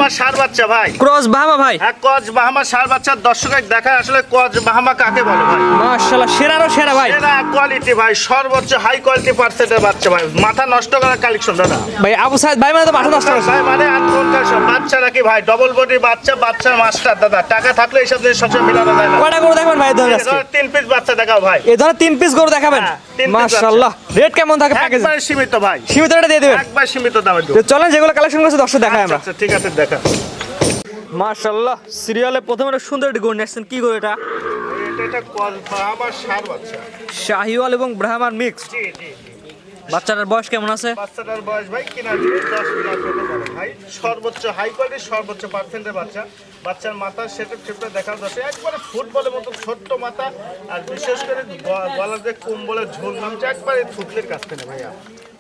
Bahama ষাঁড় বাচ্চা ভাই, ক্রস বাহামা ভাই। হ্যাঁ ক্রস বাহামা ষাঁড় বাচ্চা। দর্শকের দেখায় আসলে ক্রস বাহামা কাকে বলে ভাই। মাশাআল্লাহ, সেরারও সেরা ভাই। এরা কোয়ালিটি ভাই, সর্বোচ্চ হাই কোয়ালিটি পার্সেন্টের বাচ্চা ভাই, মাথা নষ্ট করার কালেকশন দাদা ভাই আবু সাইদ ভাই মানে তো মাথা নষ্ট করছে ভাই, মানে আনকোন কালেকশন। বাচ্চা নাকি ভাই ডবল বডি বাচ্চা, বাচ্চার মাস্টার দাদা। টাকা থাকলে এইসব জিনিস সবসময় মিলানো যায় না। কয়টা গরু দেখাবেন ভাই ধরে আজকে? 3 পিস বাচ্চা দেখাও ভাই। এই ধরে 3 পিস গরু দেখাবেন? হ্যাঁ, 3 piece মাশাআল্লাহ। রেট কেমন থাকে প্যাকেজ? একবার সীমিত ভাই, সীমিত রেটে দিয়ে দিবেন? একবার সীমিত দামে দেব। তো চলেন যেগুলো কালেকশন করছে দর্শক দেখাই আমরা। আচ্ছা ঠিক আছে দেখা। মাশাআল্লাহ, সিরিয়ালে প্রথমে একটা সুন্দর একটি গরু নিয়ে আসছেন। কি গরু এটা? এটা ক্রস বাহামা ষাঁড় বাচ্চা। শাহিওয়াল এবং ব্রাহ্মার মিক্স। জি জি। বাচ্চাটার বয়স কেমন আছে? বাচ্চাটার বয়স ভাই কিনা জিনিস 10 প্লাস হতে পারে ভাই। সর্বোচ্চ হাই কোয়ালিটি সর্বোচ্চ পার্সেন্টের বাচ্চা। বাচ্চার মাথা সেটআপ টিপটা দেখার দশে একবারে ফুটবলের মতো ছোট্ট মাথা, আর বিশেষ করে গলার যে কম্বলের ঝোল নামছে একবারে থুতলের কাছ থেকে ভাইয়া।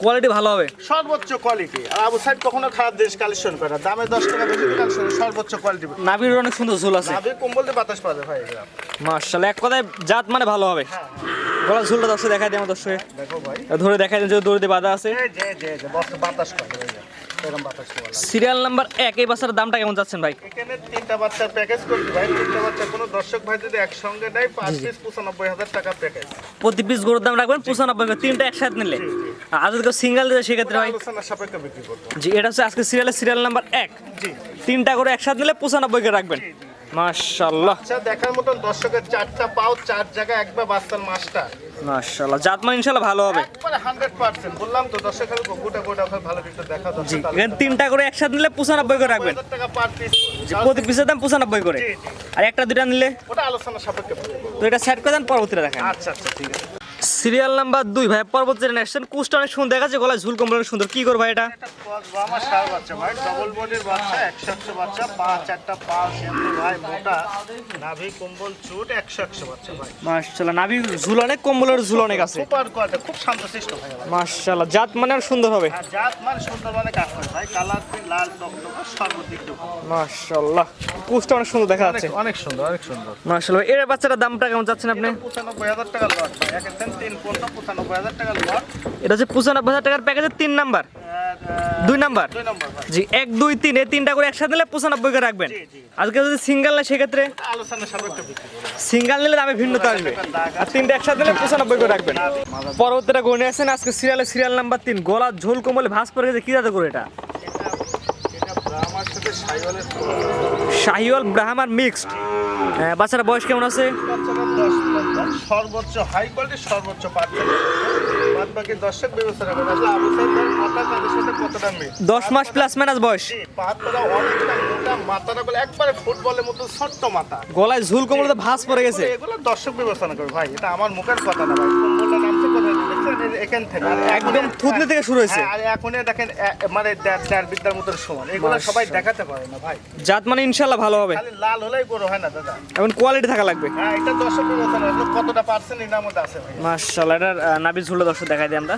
কোয়ালিটি ভালো হবে? সর্বোচ্চ কোয়ালিটি। আর আবু সাইড কখনো খারাপ জিনিস কালেকশন করে না, দামে 10 টাকা বেশি কালেকশন, সর্বোচ্চ কোয়ালিটি। নাভির অনেক সুন্দর ঝুল আছে। নাভি কম্বল দিয়ে বাতাস পাওয়া যায় ভাই এগুলা। মাশাআল্লাহ, এক কথায় জাত মানে ভালো হবে। গলার ঝুলটা দর্শক দেখাই দিই আমার দর্শকে। দেখো ভাই, ধরে দেখাই দিন যে দড়ি দিয়ে বাঁধা আছে। এই যে বাতাস করে ভাইয়া, এরকম বাতাস করে। সিরিয়াল নাম্বার 1 এই বাচ্চার দামটা কেমন যাচ্ছেন ভাই? এখানে 3টা বাচ্চার প্যাকেজ করছি ভাই। 3টা বাচ্চা কোনো দর্শক ভাই যদি একসঙ্গে নেয় 5 পিস 95,000 টাকা প্যাকেজ। প্রতি পিস গরুর দাম রাখবেন 95 করে, 3টা একসাথে নিলে। আর যদি কেউ সিঙ্গেল দিতে সেক্ষেত্রে ভাই? আলোচনা সাপেক্ষে বিক্রি করবো। জি, এটা হচ্ছে আজকে সিরিয়াল নাম্বার 1। জি 3টা করে একসাথে নিলে 95 করে রাখবেন। মাশাআল্লাহ, আচ্ছা, দেখার মতন দর্শকের 4টা পাও 4 জায়গায় একবার বাচ্চার মাস্টার। মাশাআল্লাহ, জাত মানে ইনশাআল্লাহ ভালো হবে। একবারে 100% বললাম তো দর্শক খালি গোটা গোটা ভালো কিছু দেখা জি, দর্শক। এখানে 3টা করে একসাথে নিলে 95 করে রাখবেন। 5,000 টাকা পার পিস। প্রতি পিসের দাম 95 করে। জি, জি। আর একটা দুটা নিলে ওটা আলোচনা সাপেক্ষে বিক্রি করবো। তো এটা সেট করে দেন, পরবর্তীটা দেখেন। আচ্ছা ঠিক আছে। সিরিয়াল নাম্বার 2 ভাই, পরবর্তী নেক্সট কুচটা অনেক সুন্দর দেখাচ্ছে, গলায় ঝুল কম্বল অনেক সুন্দর। কি করব ভাই এটা? এটা আমার ষাঁড় বাচ্চা ভাই, ডবল বডির বাচ্চা, 100 বাচ্চা, পা 4টা পা সেমনি ভাই, মোটা নাভি কম্বল চুট, 100 বাচ্চা ভাই। মাশাআল্লাহ, নাভি ঝুল অনেক, কম্বলের ঝুল অনেক আছে। সুপার কোয়ালিটি, খুব শান্তশিষ্ট ভাই আমার। মাশাআল্লাহ, জাত মানে আর সুন্দর হবে। আর জাত মানে সুন্দর মানে কাজ করে ভাই, কালার লাল টকটকা সর্বদিক টুকু। মাশাআল্লাহ, কুচটা অনেক সুন্দর দেখা যাচ্ছে। অনেক সুন্দর, অনেক সুন্দর। মাশাআল্লাহ, এর বাচ্চাটার দামটা কেমন যাচ্ছেন আপনি? 95,000 টাকা লট ভাই, এক একদম 95,000 টাকা লট। এটা হচ্ছে 95,000 টাকার প্যাকেজের 3 নাম্বার, 2 নাম্বার। 2 নম্বর ভাই। জি, 1 2 3 এই 3টা করে একসাথে নিলে 95 করে রাখবেন। আজকে যদি সিঙ্গেল নেয় সেক্ষেত্রে আলোচনা সাপেক্ষে বিক্রি করবো। সিঙ্গেল নিলে দামে ভিন্নতা আসবে, আর 3টা একসাথে নিলে 95 করে রাখবেন। পরবর্তীটা গণে আছেন আজকে সিরিয়াল নাম্বার 3, গলা ঝোল কোমলে ভাঁজ পড়ে গেছে। কি জাতে করে এটা? এটা ব্রাহ্মার সাথে শাহিওয়ালের শাহিওয়াল ব্রাহ্মার মিক্সড। বাচ্চারা বয়স কেমন আছে? বাচ্চারা 10 প্লাস, সর্বোচ্চ হাই কোয়ালিটি সর্বোচ্চ পার্সেন্ট। বাদ বাকি দর্শক বিবেচনা করে আসলে আবু সাইদের মাথা তাদের সাথে কতটা মিল। 10 মাস প্লাস মাইনাস বয়স। পাতরা অনেকটা মোটা, মাথাটা বলে একবারে ফুটবলের মতো ছোট্ট মাথা। গলায় ঝুল কোমলে ভাঁজ পড়ে গেছে। এগুলো দর্শক বিবেচনা করে ভাই, এটা আমার মুখের কথা না ভাই। কম্বলটা নামছে কোথায় দেখছেন? এখান থেকে। আর একদম থুতনি থেকে শুরু হয়েছে। আর এখনই দেখেন মানে দেড় বিদ্যার মতো সমান। এগুলো সবাই দেখাতে পারে না ভাই। জাত মানে ইনশাআল্লাহ ভালো হবে। খালি লাল হলেই বড় হয় না দাদা। এখন কোয়ালিটি থাকা লাগবে। হ্যাঁ, এটা দর্শক বিবেচনা আসলে কতটা পার্সেন্ট এর মধ্যে আছে ভাই। মাশাআল্লাহ, এটার নাভি ঝুল দর্শক দেখাই দিই আমরা।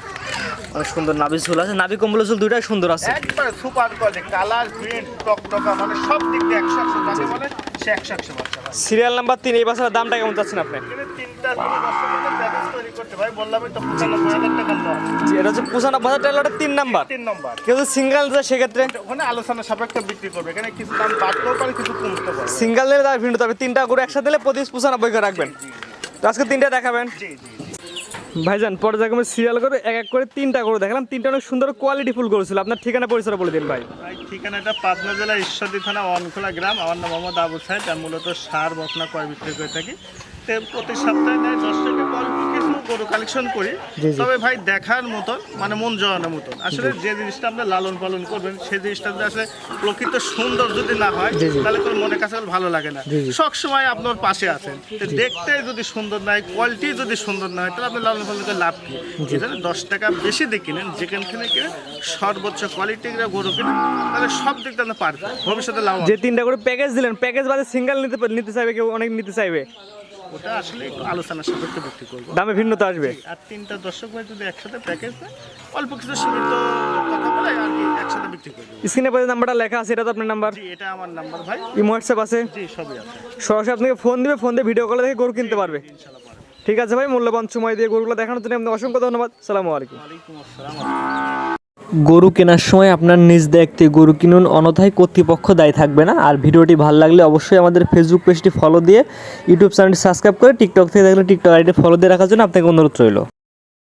অনেক সুন্দর নাভি ঝুল আছে, নাভি কম্বল ঝুল দুইটাই সুন্দর আছে। একবারে সুপার কোয়ালিটি, কালার প্রিন্ট টকটকা মানে সব দিক দিয়ে 100 যাকে বলে সে 100 বাচ্চা ভাই। সিরিয়াল নাম্বার 3 এই বাচ্চার দামটা কেমন চাচ্ছেন আপনি? এখানে 3টা দর্শকের প্যাকেজ তৈরি করতে ভাই, বললামই তো 95,000 টাকা লট। জি, এটা হচ্ছে 95,000 টাকা লটের 3 নাম্বার। 3 নম্বর। কেউ যদি সিঙ্গেল যায় সেক্ষেত্রে ওখানে আলোচনা সাপেক্ষে বিক্রি করবে, এখানে কিছু দাম বাড়তেও পারে কিছু কমতে পারে। সিঙ্গেল নিলে তার ভিন্ন, তবে 3টা করে একসাথে দিলে প্রতি 95 করে রাখবেন। তো আজকে 3টা দেখাবেন জি ভাইজান। পরে যাকে আমি সিরিয়াল করে এক এক করে 3টা করে দেখালাম। 3টা অনেক সুন্দর কোয়ালিটি ফুল করেছিল। আপনার ঠিকানা পরিচয় বলে দিন ভাই। ভাই, ঠিকানাটা পাবনা জেলার ঈশ্বরদী থানা অনখোলা গ্রাম। আমার নাম মোহাম্মদ আবু সাইদ। আমি মূলত সার বকনা ক্রয় বিক্রি করে থাকি। প্রতি সপ্তাহে নেয় 10 থেকে অল্প কিছু গরু কালেকশন করি। তবে ভাই দেখার মতন মানে মন জড়ানোর মতন, আসলে যে জিনিসটা আপনি লালন পালন করবেন সেই জিনিসটা যদি আসলে প্রকৃত সুন্দর যদি না হয় তাহলে কোনো মনের কাছে ভালো লাগে না। সবসময় আপনার পাশে আছেন, তো দেখতে যদি সুন্দর না হয়, কোয়ালিটি যদি সুন্দর না হয়, তাহলে আপনি লালন পালন করে লাভ কি? যেখানে 10 টাকা বেশি দিয়ে কিনেন, যেখানে কিনে সর্বোচ্চ কোয়ালিটির গরু কিনেন, তাহলে সব দিক দিয়ে আপনি পারবেন ভবিষ্যতে লাভ। যে 3টা করে প্যাকেজ দিলেন, প্যাকেজ বাদে সিঙ্গেল নিতে চাইবে কেউ, অনেক নিতে চাইবে, ওটা আসলে একটু আলোচনার সাপেক্ষে বিক্রি করবো, দামে ভিন্নতা আসবে। আর 3টা দর্শক ভাই যদি একসাথে প্যাকেজ দেয়, অল্প কিছু সীমিত কথা বলে আর কি একসাথে বিক্রি করবো। স্ক্রিনে পরে নাম্বারটা লেখা আছে, এটা তো আপনার নাম্বার? জি, এটা আমার নাম্বার ভাই। ইমো হোয়াটসঅ্যাপ আছে? জি, সবই আছে। সরাসরি আপনাকে ফোন দিবে, ফোন দিয়ে ভিডিও কলে দেখে গরু কিনতে পারবে। ইনশাআল্লাহ পারবে। ঠিক আছে ভাই, মূল্যবান সময় দিয়ে গরুগুলো দেখানোর জন্য আপনাকে অসংখ্য ধন্যবাদ। আসসালামু আলাইকুম। ওয়ালাইকুম আসসালাম। গরু কেনার সময় আপনার নিজ দায়িত্বে গরু কিনুন, অন্যথায় কর্তৃপক্ষ দায়ী থাকবে না। আর ভিডিওটি ভালো লাগলে অবশ্যই আমাদের ফেসবুক পেজটি ফলো দিয়ে ইউটিউব চ্যানেলটি সাবস্ক্রাইব করে টিকটক থেকে দেখলে টিকটক আইডি ফলো দিয়ে রাখার জন্য আপনাকে অনুরোধ রইল।